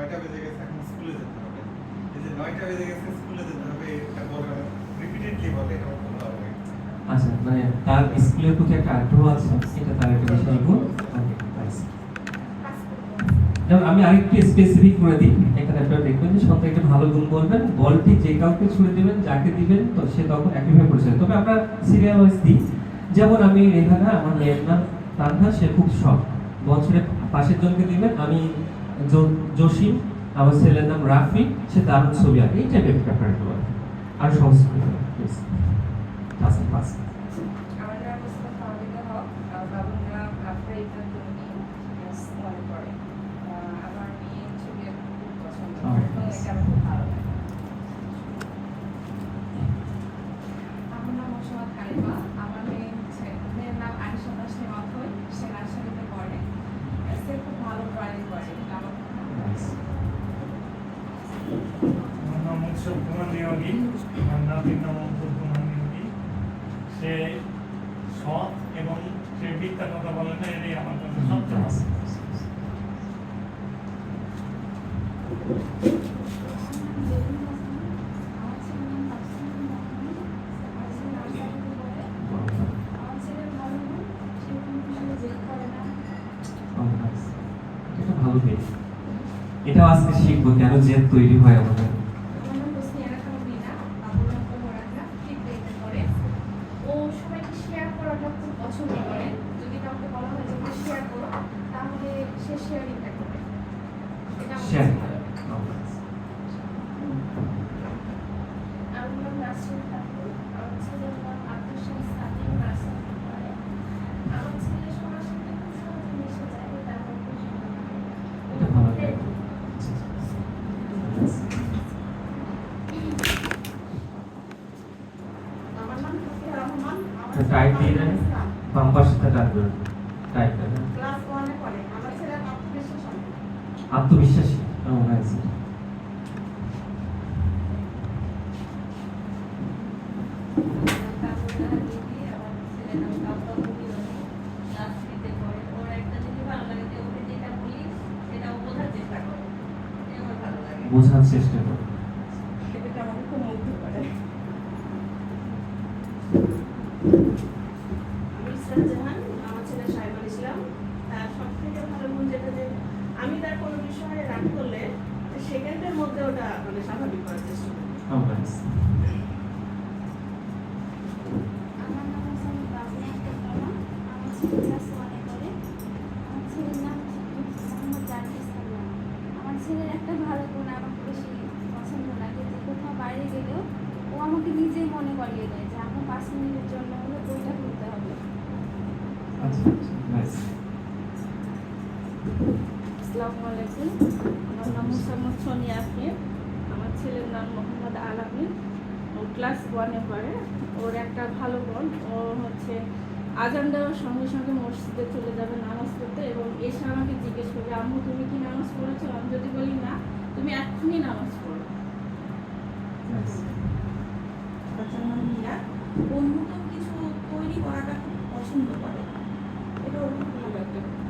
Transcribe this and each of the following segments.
9টা বেজে গেছে, এখন স্কুলে যেতে হবে। এই যে 9টা বেজে গেছে, স্কুলে যেতে হবে, এটা বলে রিপিটেডলি বলে, এটা ভালো হবে। আচ্ছা, মানে তার স্কুলের প্রতি একটা আগ্রহ আছে, এটা তার একটা বিশেষ গুণ। ওকে, নাইস। যেমন আমি আরেকটু স্পেসিফিক করে দিই, এখানে আপনারা দেখবেন যে সবথেকে একটা ভালো গুণ বলবেন, বলটি যে কাউকে ছুঁড়ে দিবেন, যাকে দিবেন তো সে তখন একইভাবে পরিচয়। তবে আমরা সিরিয়াল ওয়াইজ দিই। যেমন আমি রেহানা, আমার মেয়ের নাম তানহা, সে খুব শখ। বছরে পাশের জনকে দিবেন, আমি জসিম, আমার ছেলের নাম রাফি, সে দারুণ ছবি আঁকে, এই টাইপের ব্যাপারগুলো আর সহজ করে দেবেন, প্লিজ। আচ্ছা, পাস। আমার নাম মুস্তাফা আবিদা হক, বাবুর নাম আফরাইদা তন্নি, মনে পড়ে। আমার মেয়ে ছবি আঁকতে খুব পছন্দ করে, তো এটা আমার খুব ভালো লাগে। আমার নাম মোসাম্মদ হালিমা, আমার মেয়ের নাম আনিশা তাসনিম অথই, সে নার্সারিতে পড়ে, সে খুব ভালো ড্রয়িং করে, এটা আমার খুব ভালো লাগে। আমার নাম উৎসব কুমার নিয়োগী, আমার নাতির নাম অঙ্কুর কুমার নিয়োগী। সে সৎ এবং সে মিথ্যা কথা বলে না, এটাই আমার কাছে সবচেয়ে ভালো। এটা ভালো বেশ। এটাও আজকে শিখবো কেন জেদ তৈরি হয় আমাদের। আমার নাম হোসনিয়ারা খানম রিনা, বাবুর নাম কোমরানা, ফিডব্যাকে করে। ও সবাইকে শেয়ার করাটা খুব পছন্দ করে, যদি কাউকে বলা হয় যে শেয়ার করো, তাহলে সে শেয়ারিংটা করে, এটা আমার শেয়ার। কাছে ভালো লাগে। আমার নাম নাসরিন খাতুন, আমার ছেলের নাম আব্দুল শাহিদ সাদিক, নার্সারিতে পড়ে। আমার ছেলে সবার সাথে খুব সহজে মিশে যায়, এটা আমার খুব ভালো লাগে। এটা ভালো লাগে। আমার নাম ফকিয়া রহমান, আমার টাইট দিয়ে দেন, বাম পাশেটা টানবেন, টাইট দেন। ক্লাস 1 এ পড়ে। আমার ছেলের আত্মবিশ্বাস অনেক। আত্মবিশ্বাসী। ও নাইস। বোঝার চেষ্টা করো। এটা আমাকে খুব মুগ্ধ করে। আমি ইসরাত জাহান, আমার ছেলে সাইবুল ইসলাম। তার সবথেকে ভালো গুণ যেটা যে আমি তার কোনো বিষয়ে রাগ করলে সেকেন্ডের মধ্যে ওটা মানে স্বাভাবিক করার চেষ্টা করি। ও নাইস। আমার নাম হচ্ছে বাবুল আক্তার, আমার ছেলে ক্লাস 1 এ পড়ে। আমার ছেলের নাম মোহাম্মদ জাহিদ সালাম। আমার ছেলের একটা ভালো গুণ আমাকে বেশি পছন্দ লাগে, যে কোথাও বাইরে গেলেও ও আমাকে নিজেই মনে করিয়ে দেয় যে আমার 5 মিনিটের জন্য হলে বইটা খুলতে হবে। আচ্ছা, নাইস। আসসালামু আলাইকুম, আমার নাম মোসাম্মদ সোনিয়া আফরিন, আমার ছেলের নাম মোহাম্মদ আলামিন, ও ক্লাস 1 এ পড়ে। ওর একটা ভালো গুণ, ও হচ্ছে আজান দেওয়ার সঙ্গে সঙ্গে মসজিদে চলে যাবে নামাজ পড়তে, এবং এসে আমাকে জিজ্ঞেস করবে, আম্মু তুমি কি নামাজ পড়েছো? আমি যদি বলি না, তুমি এক্ষুনি নামাজ পড়ো। নাইস। বাচ্চার নাম মীরা, ও নতুন কিছু তৈরি করাটা খুব পছন্দ করে, এটা ওর খুব ভালো একটা গুণ।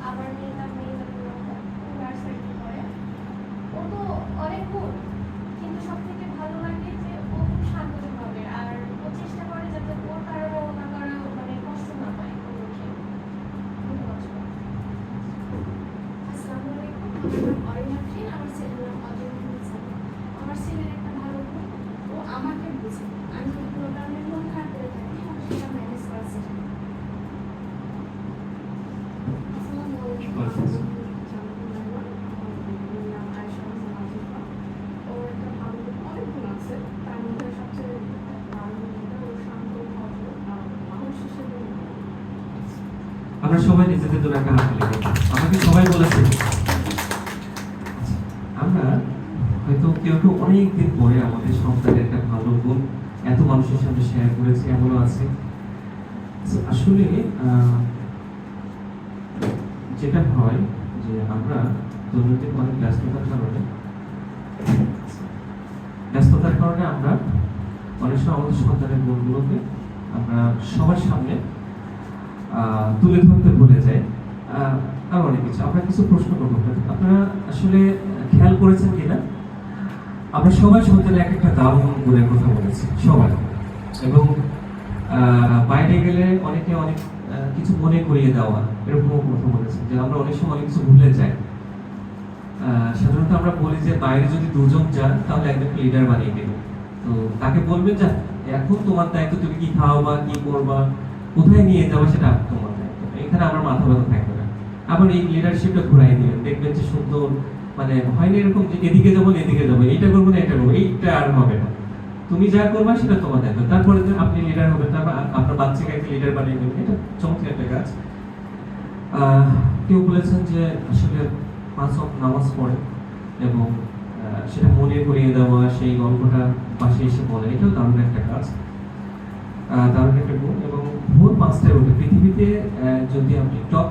আমার মেয়ের নাম নার্সারিতে পড়ে। ও তো অনেক গুণ, কিন্তু সব থেকে ভালো লাগে যে ও খুব শান্ত স্বভাবের, আর ও চেষ্টা করে যাতে ওর কারো না কারো মানে কষ্ট না পায় ওকে। আসসালামু আলাইকুম, আমার নাম অরিন আফরিন, আমার ছেলের নাম অজয় মোহাম্মদ সামি। আমার ছেলের একটা ভালো গুণ, ও আমাকে বুঝে। আমি যদি কোনো কারণে মন খারাপ করে থাকি, ও সেটা ম্যানেজ করার চেষ্টা করে। আসসালামু আলাইকুম, আমার নাম জামাতুল রহমান, আমার নাম আয়েশা হোসেন আজিফা। ও একটা ভালো গুণ, অনেক গুণ আছে, তার মধ্যে সবচেয়ে ভালো গুণটা ও শান্ত, ভদ্র আর মানুষ হিসেবে ভালো। আমরা সবাই নিজেদের জন্য একটা হাত তুলে দিই। আমাকে সবাই বলেছে, আমরা হয়তো কেউ কেউ অনেকদিন পরে আমাদের সন্তানের একটা ভালো গুণ এত মানুষের সামনে শেয়ার করেছি, এমনও আছে। আসলে যেটা হয় যে আমরা দৈনন্দিন অনেক ব্যস্ততার কারণে আমরা অনেক সময় আমাদের সন্তানের গুণগুলোকে আমরা সবার সামনে তুলে ধরতে ভুলে যাই। আরো অনেক কিছু আমরা কিছু প্রশ্ন করবো আপনারা আসলে খেয়াল করেছেন কিনা আমরা সবাই সন্তানে এক একটা দারুণ গুণের কথা বলেছি সবাই এবং বাইরে গেলে অনেকে অনেক কিছু মনে করিয়ে দেওয়া এরকম কথা বলেছে যে আমরা অনেক সময় অনেক কিছু ভুলে যাই সাধারণত আমরা বলি যে বাইরে যদি দুজন যান তাহলে একজনকে লিডার বানিয়ে দেবে তো তাকে বলবেন যে এখন তোমার দায়িত্ব তুমি কি খাওয়াবা কি করবা কোথায় নিয়ে যাবো সেটা তোমার দায়িত্ব এখানে আমার মাথা ব্যথা থাকবে না আবার এই লিডারশিপটা ঘুরাই দিবেন দেখবেন যে সুন্দর মানে হয়নি এরকম যে এদিকে যাবো এদিকে যাবো এইটা করবো না এটা করবো এইটা আর হবে না তুমি যা করবা সেটা তোমার দায়িত্ব তারপরে আপনি লিডার হবেন তারপর আপনার বাচ্চাকে একটা লিডার বানিয়ে দেবেন এটা চমৎকার একটা কাজ কেউ বলেছেন যে আসলে 5 ওয়াক্ত নামাজ পড়ে এবং সেটা মনে করিয়ে দেওয়া সেই গল্পটা পাশে এসে বলে এটাও দারুণ একটা কাজ দারুণ একটা গুণ এবং ভোর 5টায় উঠে পৃথিবীতে যদি আপনি টপ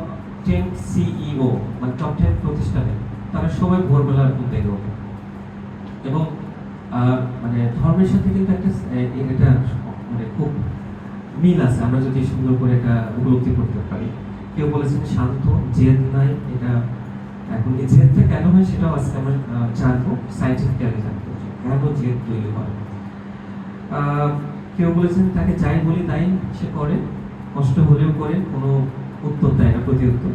10 সিইও মানে টপ 10 প্রতিষ্ঠানে তারা সবাই ভোরবেলা ঘুম থেকে ওঠে এবং মানে ধর্মের সাথে কিন্তু একটা এটা মানে খুব মিল আছে আমরা যদি সুন্দর করে এটা উপলব্ধি করতে পারি কেউ বলেছেন শান্ত জেদ নাই এটা এখন এই জেদটা কেন হয় সেটাও আজকে আমরা জানবো সায়েন্টিফিক্যালি জানবো কেন জেদ তৈরি হয় কেউ বলেছেন তাকে যাই বলি তাই সে করে কষ্ট হলেও করে কোনো উত্তর দেয় না প্রতি উত্তর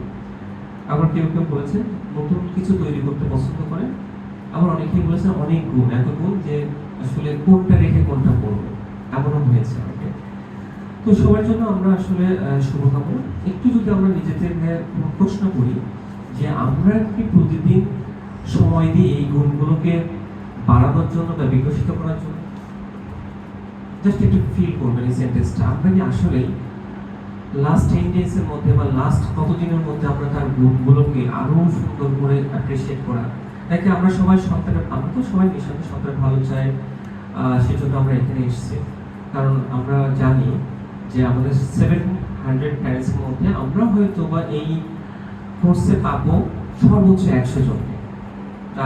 আবার কেউ কেউ বলেছেন নতুন কিছু তৈরি করতে পছন্দ করে আবার অনেকেই বলেছেন অনেক গুণ এত গুণ যে আসলে কোনটা রেখে কোনটা করবো এমনও হয়েছে অনেকে তো সবার জন্য আমরা আসলে শুভকামনা একটু যদি আমরা নিজেদের প্রশ্ন করি যে আমরা কি প্রতিদিন সময় দিই এই গুণগুলোকে বাড়ানোর জন্য বা বিকশিত করার জন্য জাস্ট একটু ফিল করবেন এই সেন্টেন্সটা আমরা কি আসলেই লাস্ট 10 ডেজ এর মধ্যে বা লাস্ট কতদিনের মধ্যে আমরা তার গুণগুলোকে আরো সুন্দর করে অ্যাপ্রিশিয়েট করা নাকি আমরা সবাই সন্তানের আমরা তো সবাই নিঃসন্দেহে সন্তানের ভালো চাই সেজন্য আমরা এখানে এসেছি কারণ আমরা জানি যে আমাদের 700 প্যারেন্টসের মধ্যে আমরা হয়তো বা এই কোর্সে পাবো সর্বোচ্চ 100 জনকে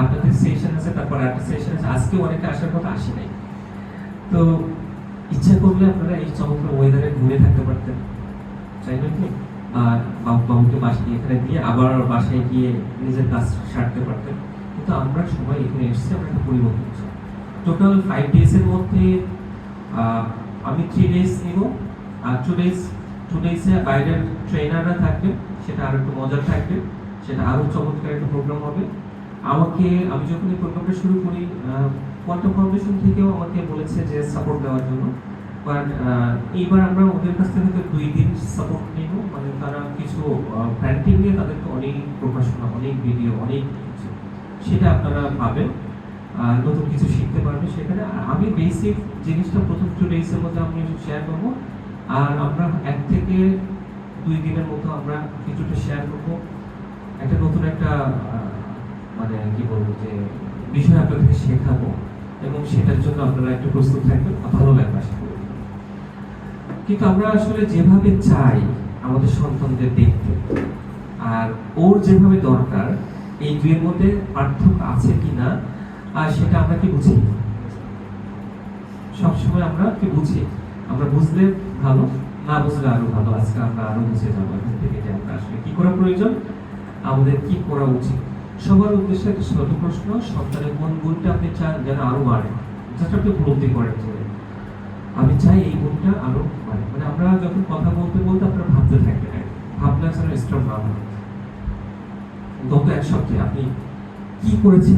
আপনাদের সেশন আছে তারপর একটা সেশন আছে আজকে অনেকে আসার কথা আসে নাই তো ইচ্ছা করলে আপনারা এই চমৎকার ওয়েদারে ঘুরে থাকতে পারতেন তাই না কি আর বাবুকে বাসায় এখানে দিয়ে আবার বাসায় গিয়ে নিজের কাজ সারতে পারতেন কিন্তু আমরা সবাই এখানে এসেছি আমরা একটা পরিবর্তন চাই টোটাল 5 ডেজ এর মধ্যে আমি 3 ডেজ নিব আর 2 ডেজে বাইরের ট্রেনাররা থাকবে সেটা আরো একটু মজার থাকবে সেটা আরো চমৎকার একটা প্রোগ্রাম হবে আমি যখন এই প্রোগ্রামটা শুরু করি কোয়ান্টাম ফাউন্ডেশন থেকেও আমাকে বলেছে যে সাপোর্ট দেওয়ার জন্য বাট এইবার আমরা ওদের কাছ থেকে 2 দিন সাপোর্ট নিব মানে তারা কিছু প্যান্টিং নিয়ে তাদেরকে অনেক প্রকাশনা অনেক ভিডিও অনেক কিছু সেটা আপনারা পাবেন নতুন কিছু শিখতে পারবেন সেখানে আমি বেসিক জিনিসটা প্রথম 2 ডেজের মধ্যে আমি শেয়ার করবো আর আমরা 1 থেকে 2 দিনের মতো আমরা কিছুটা শেয়ার করবো একটা নতুন একটা মানে কি বলবো যে বিষয় আপনাদেরকে শেখাবো এবং সেটার জন্য আপনারা একটু প্রস্তুত থাকবেন ভালো লাগবে আশা করি কিন্তু আমরা আসলে যেভাবে চাই আমাদের সন্তানদের দেখতে আর ওর যেভাবে দরকার এই দুইয়ের মধ্যে পার্থক্য আছে কিনা আর সেটা আমরা কি বুঝি সবসময় আমরা কি বুঝি আমরা বুঝলে ভালো না বুঝলে আরো ভালো আজকে আমরা আরো বুঝে যাবো এখান থেকে যে আমরা আসলে কি করা প্রয়োজন আমাদের কি করা উচিত সবার উদ্দেশ্যে একটা ছোট প্রশ্ন সন্তানের কোন গুণটা আপনি চান যেন আরো বাড়ে জাস্ট আপনি উপলব্ধি করেন যে আমি চাই এই গুণটা আরো বাড়ে মানে আমরা যখন কথা বলতে বলতে আপনারা ভাবতে থাকবেন ভাবনা যেন স্ট্রং না হয় গত 1 সপ্তাহে আপনি কি করেছেন